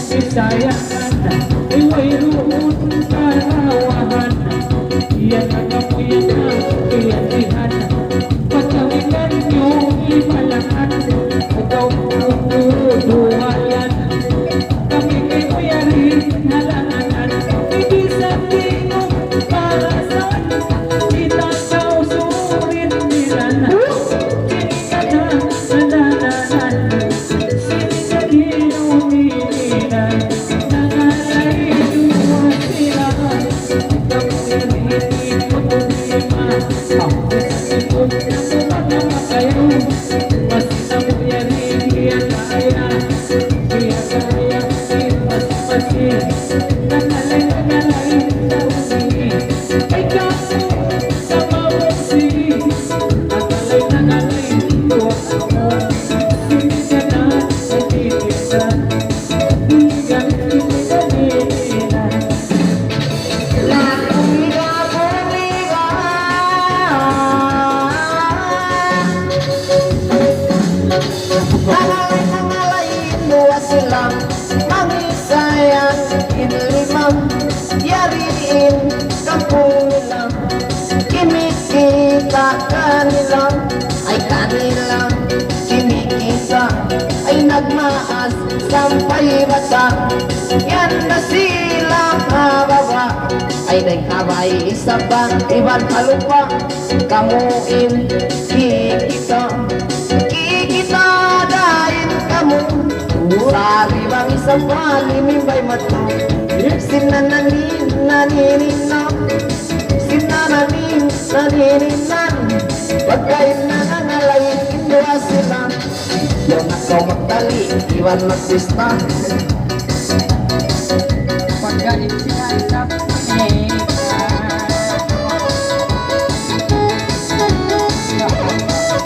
Kesayangan, iway luhut karawahan. Iyan ang amuyan na kiyatihan. Pagkawilan niyo ipalangan. Ikaw tutuduhayan. Kami kay mayarin halanganan. Hindi sa tingong para saan. Itataw surit nilan. Sinikanan, nanananan. Sinikagin umilinan. Mangisayang inlimang yariin kapulang kinikita kanilang ay kanilang kinikita ay nagmaas sampay basa yan na sila kababa ay nagkabay isa pa iban palupa kamuin kikita kikita dahil kamu sari bang isang palimibay mato sinananin nanininan sinananin nanininan pagkain na nangalayin indua sila yung nakaw magtali iwan magpista pagkain sila